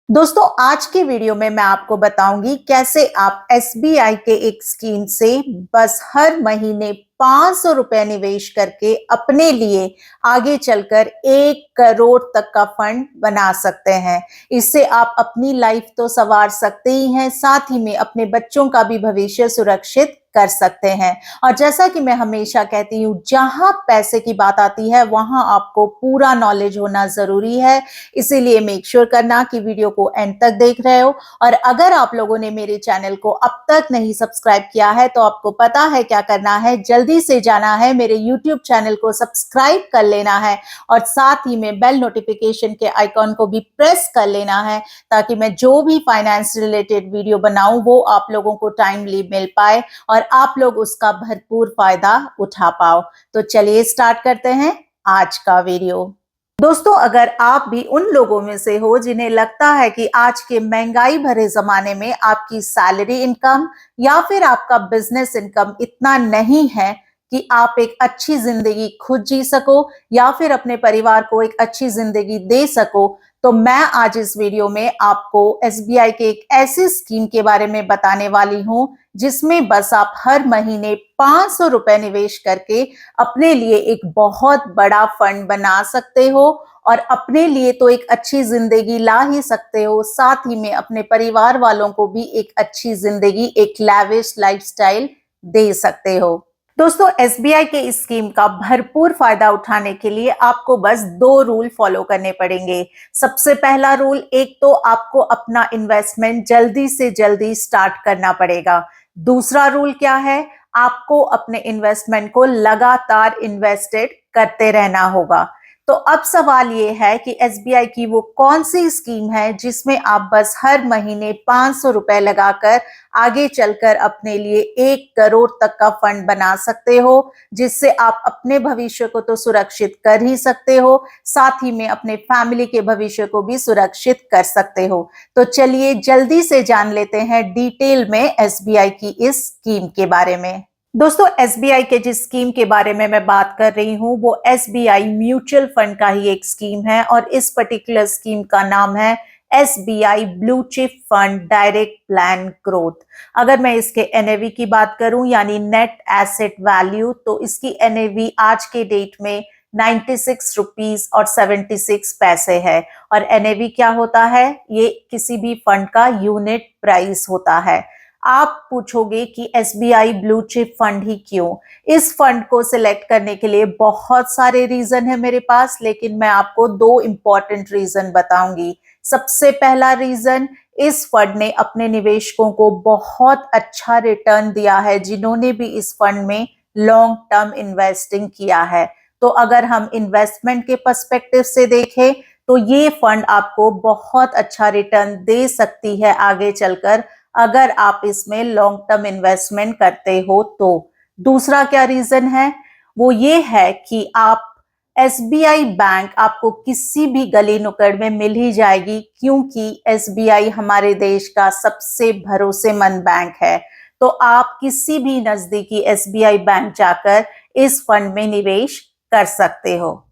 दोस्तों आज की वीडियो में मैं आपको बताऊंगी कैसे आप एसबीआई के एक स्कीम से बस हर महीने 500 रुपए निवेश करके अपने लिए आगे चलकर 1 करोड़ तक का फंड बना सकते हैं। इससे आप अपनी लाइफ तो संवार सकते ही हैं, साथ ही में अपने बच्चों का भी भविष्य सुरक्षित कर सकते हैं। और जैसा कि मैं हमेशा कहती हूँ, जहां पैसे की बात आती है वहां आपको पूरा नॉलेज होना जरूरी है। इसीलिए मेक श्योर करना कि वीडियो को एंड तक देख रहे हो। और अगर आप लोगों ने मेरे चैनल को अब तक नहीं सब्सक्राइब किया है तो आपको पता है क्या करना है, जल्दी से जाना है मेरे यूट्यूब चैनल को सब्सक्राइब कर लेना है और साथ ही में बेल नोटिफिकेशन के आइकॉन को भी प्रेस कर लेना है, ताकि मैं जो भी फाइनेंस रिलेटेड वीडियो बनाऊं वो आप लोगों को टाइमली मिल पाए और आप लोग उसका भरपूर फायदा उठा पाओ। तो चलिए स्टार्ट करते हैं आज का वीडियो। दोस्तों अगर आप भी उन लोगों में से हो जिन्हें लगता है कि आज के महंगाई भरे जमाने में आपकी सैलरी इनकम या फिर आपका बिजनेस इनकम इतना नहीं है कि आप एक अच्छी जिंदगी खुद जी सको या फिर अपने परिवार को एक अच्छी जिंदगी दे सको, तो मैं आज इस वीडियो में आपको एसबीआई के एक ऐसी स्कीम के बारे में बताने वाली हूं जिसमें बस आप हर महीने 500 रुपए निवेश करके अपने लिए एक बहुत बड़ा फंड बना सकते हो और अपने लिए तो एक अच्छी जिंदगी ला ही सकते हो, साथ ही में अपने परिवार वालों को भी एक अच्छी जिंदगी, एक लैविश लाइफस्टाइल दे सकते हो। दोस्तों एसबीआई के इस स्कीम का भरपूर फायदा उठाने के लिए आपको बस 2 रूल फॉलो करने पड़ेंगे। सबसे पहला रूल, एक तो आपको अपना इन्वेस्टमेंट जल्दी से जल्दी स्टार्ट करना पड़ेगा। दूसरा रूल क्या है, आपको अपने इन्वेस्टमेंट को लगातार इन्वेस्टेड करते रहना होगा। तो अब सवाल ये है कि एसबीआई की वो कौन सी स्कीम है जिसमें आप बस हर महीने 500 रुपए लगाकर आगे चलकर अपने लिए 1 करोड़ तक का फंड बना सकते हो, जिससे आप अपने भविष्य को तो सुरक्षित कर ही सकते हो, साथ ही में अपने फैमिली के भविष्य को भी सुरक्षित कर सकते हो। तो चलिए जल्दी से जान लेते हैं डिटेल में एसबीआई की इस स्कीम के बारे में। दोस्तों एसबीआई के जिस स्कीम के बारे में मैं बात कर रही हूँ वो एसबीआई म्यूचुअल फंड का ही एक स्कीम है और इस पर्टिकुलर स्कीम का नाम है SBI blue chip fund direct plan growth. अगर मैं इसके एनएवी की बात करूं यानी नेट एसेट वैल्यू, तो इसकी एनएवी आज के डेट में 96 रुपीज और 76 पैसे है। और एनएवी क्या होता है, ये किसी भी फंड का यूनिट प्राइस होता है। आप पूछोगे कि एसबीआई ब्लू चिप फंड ही क्यों? इस फंड को सिलेक्ट करने के लिए बहुत सारे रीजन है मेरे पास, लेकिन मैं आपको 2 इंपॉर्टेंट रीजन बताऊंगी। सबसे पहला रीजन, इस फंड ने अपने निवेशकों को बहुत अच्छा रिटर्न दिया है जिन्होंने भी इस फंड में लॉन्ग टर्म इन्वेस्टिंग किया है। तो अगर हम इन्वेस्टमेंट के पर्सपेक्टिव से देखें तो ये फंड आपको बहुत अच्छा रिटर्न दे सकती है आगे चलकर, अगर आप इसमें लॉन्ग टर्म इन्वेस्टमेंट करते हो तो। दूसरा क्या रीजन है, वो ये है कि आप एसबीआई बैंक आपको किसी भी गली नुक्कड़ में मिल ही जाएगी, क्योंकि एसबीआई हमारे देश का सबसे भरोसेमंद बैंक है। तो आप किसी भी नजदीकी एसबीआई बैंक जाकर इस फंड में निवेश कर सकते हो।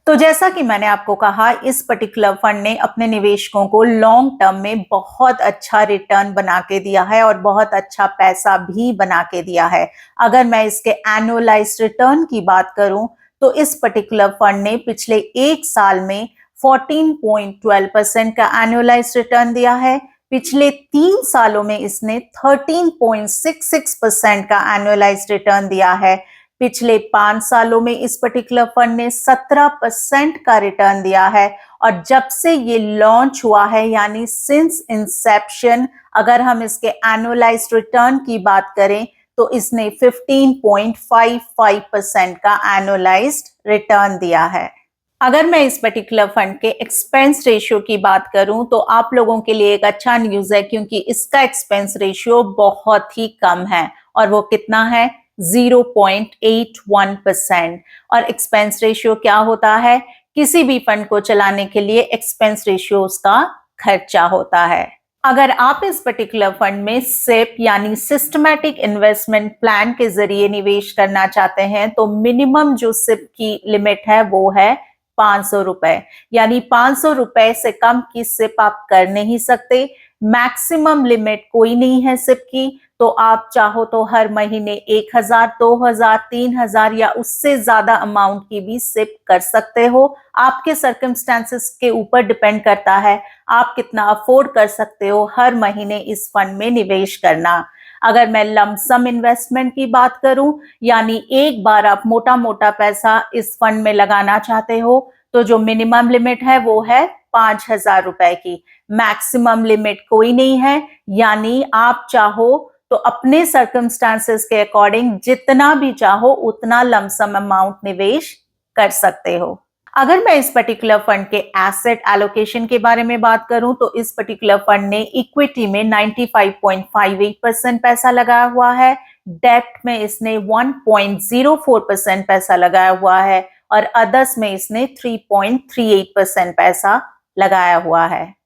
तो जैसा कि मैंने आपको कहा, इस पर्टिकुलर फंड ने अपने निवेशकों को लॉन्ग टर्म में बहुत अच्छा रिटर्न बना के दिया है और बहुत अच्छा पैसा भी बना के दिया है। अगर मैं इसके एनुअलाइज्ड रिटर्न की बात करूं तो इस पर्टिकुलर फंड ने पिछले 1 साल में 14.12% का एनुअलाइज्ड रिटर्न दिया है। पिछले 3 सालों में इसने 13.66% का एनुअलाइज्ड रिटर्न दिया है। पिछले 5 सालों में इस पर्टिकुलर फंड ने 17% का रिटर्न दिया है। और जब से ये लॉन्च हुआ है यानी सिंस इंसेप्शन, अगर हम इसके एनुअलाइज्ड रिटर्न की बात करें तो इसने 15.55% का एनुअलाइज्ड रिटर्न दिया है। अगर मैं इस पर्टिकुलर फंड के एक्सपेंस रेशियो की बात करूं तो आप लोगों के लिए एक अच्छा न्यूज है, क्योंकि इसका एक्सपेंस रेशियो बहुत ही कम है और वो कितना है, 0.81%। और एक्सपेंस रेशियो क्या होता है, किसी भी फंड को चलाने के लिए एक्सपेंस रेशियो उसका खर्चा होता है। अगर आप इस पर्टिकुलर फंड में सिप यानी सिस्टमैटिक इन्वेस्टमेंट प्लान के जरिए निवेश करना चाहते हैं तो मिनिमम जो सिप की लिमिट है वो है 500 रुपए, यानी 500 रुपए से कम की सिप आप कर नहीं सकते। मैक्सिमम लिमिट कोई नहीं है सिप की, तो आप चाहो तो हर महीने 1000, 2000, 3000 या उससे ज्यादा अमाउंट की भी सिप कर सकते हो। आपके सर्कमस्टेंसेस के ऊपर डिपेंड करता है आप कितना अफोर्ड कर सकते हो हर महीने इस फंड में निवेश करना। अगर मैं लमसम इन्वेस्टमेंट की बात करूं, यानी एक बार आप मोटा मोटा पैसा इस फंड में लगाना चाहते हो, तो जो मिनिमम लिमिट है वो है 5000 रुपए की। मैक्सिमम लिमिट कोई नहीं है, यानी आप चाहो तो अपने सर्कमस्टांसेस के अकॉर्डिंग जितना भी चाहो उतना लमसम अमाउंट निवेश कर सकते हो। अगर मैं इस पर्टिकुलर फंड के एसेट एलोकेशन के बारे में बात करूं, तो इस पर्टिकुलर फंड ने इक्विटी में 95.58% पैसा लगाया हुआ है, डेब्ट में इसने 1.04% पैसा लगाया हुआ है और अदर्स में इसने 3.38% पैसा लगाया हुआ है।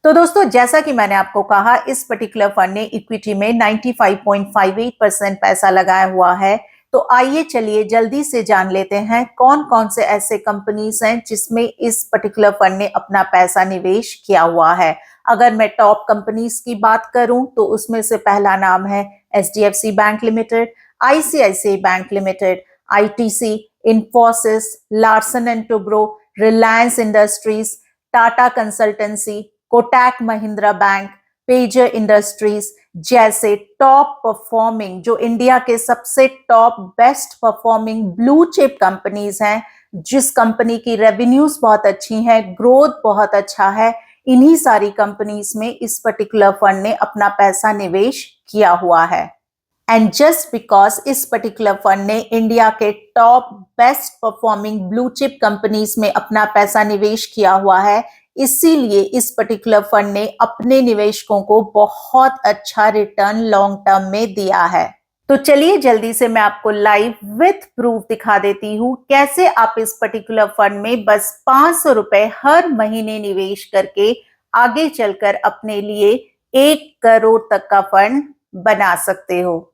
तो दोस्तों, जैसा कि मैंने आपको कहा, इस पर्टिकुलर फंड ने इक्विटी में 95.58% पैसा लगाया हुआ है। तो आइए चलिए जल्दी से जान लेते हैं कौन कौन से ऐसे कंपनीज हैं जिसमें इस पर्टिकुलर फंड ने अपना पैसा निवेश किया हुआ है। अगर मैं टॉप कंपनीज की बात करूं, तो उसमें से पहला नाम है HDFC bank limited, ICICI bank limited, ITC, Infosys, Larsen and Toubro, Reliance industries, Tata consultancy, Kotak Mahindra bank, pager industries जैसे टॉप परफॉर्मिंग, जो इंडिया के सबसे top best performing blue chip companies हैं, जिस कंपनी की रेवेन्यूज बहुत अच्छी हैं, ग्रोथ बहुत अच्छा है, इन्हीं सारी कंपनीज में इस पर्टिकुलर फंड ने अपना पैसा निवेश किया हुआ है। एंड जस्ट बिकॉज इस पर्टिकुलर फंड ने इंडिया के top best performing blue chip companies में अपना पैसा निवेश किया हुआ है, इसीलिए इस पर्टिकुलर फंड ने अपने निवेशकों को बहुत अच्छा रिटर्न लॉन्ग टर्म में दिया है। तो चलिए जल्दी से मैं आपको लाइव विथ प्रूफ दिखा देती हूँ कैसे आप इस पर्टिकुलर फंड में बस 500 रुपए हर महीने निवेश करके आगे चलकर अपने लिए 1 करोड़ तक का फंड बना सकते हो।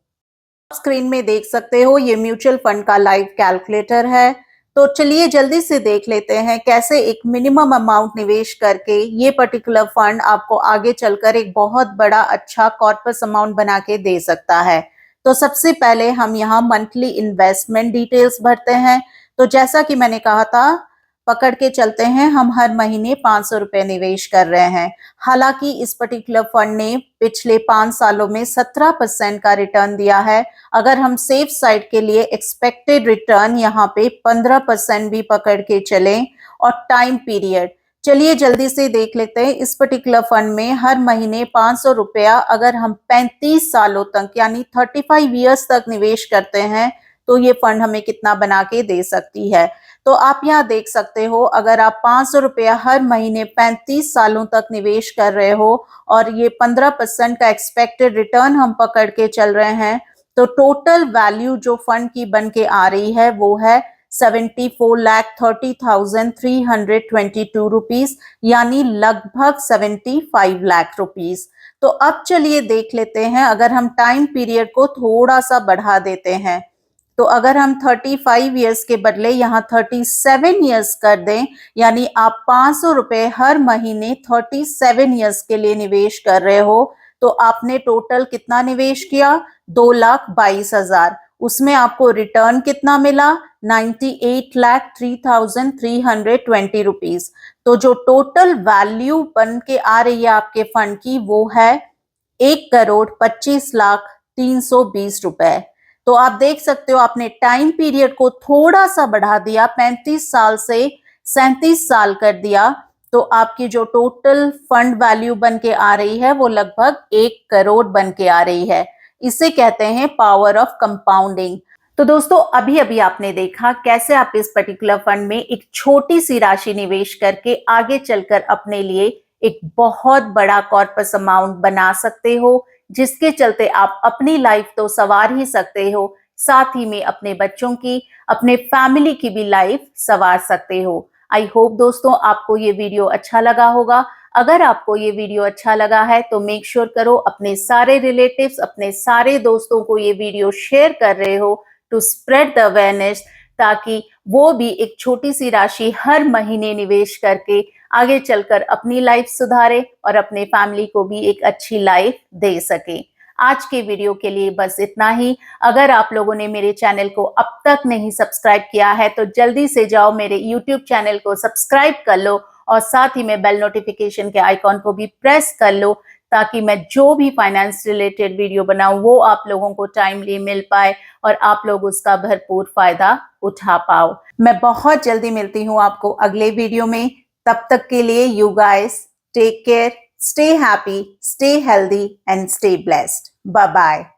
स्क्रीन में देख सकते हो ये म्यूचुअल फंड का लाइव कैलकुलेटर है। तो चलिए जल्दी से देख लेते हैं कैसे एक मिनिमम अमाउंट निवेश करके ये पर्टिकुलर फंड आपको आगे चलकर एक बहुत बड़ा अच्छा कॉर्पस अमाउंट बना के दे सकता है। तो सबसे पहले हम यहाँ मंथली इन्वेस्टमेंट डिटेल्स भरते हैं। तो जैसा कि मैंने कहा था, पकड़ के चलते हैं, हम हर महीने 500 रुपए निवेश कर रहे हैं। हालांकि इस पर्टिकुलर फंड ने पिछले 5 सालों में 17% का रिटर्न दिया है। अगर हम सेफ साइड के लिए एक्सपेक्टेड रिटर्न यहाँ पे 15% भी पकड़ के चलें, और टाइम पीरियड चलिए जल्दी से देख लेते हैं। इस पर्टिकुलर फंड में हर महीने 500 रुपया अगर हम 35 सालों तक यानी 35 ईयर्स तक निवेश करते हैं, तो ये फंड हमें कितना बना के दे सकती है। तो आप यहाँ देख सकते हो, अगर आप 500 रुपया हर महीने 35 सालों तक निवेश कर रहे हो और ये 15% का एक्सपेक्टेड रिटर्न हम पकड़ के चल रहे हैं, तो टोटल वैल्यू जो फंड की बन के आ रही है वो है 74,30,322 रुपीज, यानी लगभग 75 लाख रुपीज। तो अब चलिए देख लेते हैं, अगर हम टाइम पीरियड को थोड़ा सा बढ़ा देते हैं, तो अगर हम 35 ईयर्स के बदले यहाँ 37 ईयर्स कर दें, यानी आप 500 रुपए हर महीने 37 ईयर्स के लिए निवेश कर रहे हो, तो आपने टोटल कितना निवेश किया? 2,22,000। उसमें आपको रिटर्न कितना मिला? 98,03,320 रुपीज। तो जो टोटल वैल्यू बन के आ रही है आपके फंड की, वो है 1,25,03,20 रुपए। तो आप देख सकते हो, आपने टाइम पीरियड को थोड़ा सा बढ़ा दिया, 35 साल से 37 साल कर दिया, तो आपकी जो टोटल फंड वैल्यू बन के आ रही है वो लगभग 1 करोड़ बन के आ रही है। इसे कहते हैं पावर ऑफ कंपाउंडिंग। तो दोस्तों, अभी अभी आपने देखा कैसे आप इस पर्टिकुलर फंड में एक छोटी सी राशि निवेश करके आगे चलकर अपने लिए एक बहुत बड़ा कॉर्पस अमाउंट बना सकते हो, जिसके चलते आप अपनी लाइफ तो संवार ही सकते हो, साथ ही में अपने बच्चों की, अपने फैमिली की भी लाइफ संवार सकते हो। आई होप दोस्तों आपको ये वीडियो अच्छा लगा होगा। अगर आपको ये वीडियो अच्छा लगा है तो मेक श्योर करो अपने सारे रिलेटिव्स, अपने सारे दोस्तों को ये वीडियो शेयर कर रहे हो, टू स्प्रेड द अवेयरनेस ताकि वो भी एक छोटी सी राशि हर महीने निवेश करके आगे चलकर अपनी लाइफ सुधारे और अपने फैमिली को भी एक अच्छी लाइफ दे सके। आज के वीडियो के लिए बस इतना ही। अगर आप लोगों ने मेरे चैनल को अब तक नहीं सब्सक्राइब किया है तो जल्दी से जाओ मेरे YouTube चैनल को सब्सक्राइब कर लो और साथ ही में बेल नोटिफिकेशन के आइकॉन को भी प्रेस कर लो, ताकि मैं जो भी फाइनेंस रिलेटेड वीडियो बनाऊं वो आप लोगों को टाइमली मिल पाए और आप लोग उसका भरपूर फायदा उठा पाओ। मैं बहुत जल्दी मिलती हूँ आपको अगले वीडियो में। तब तक के लिए you guys take care, stay happy, stay healthy and stay blessed. Bye bye.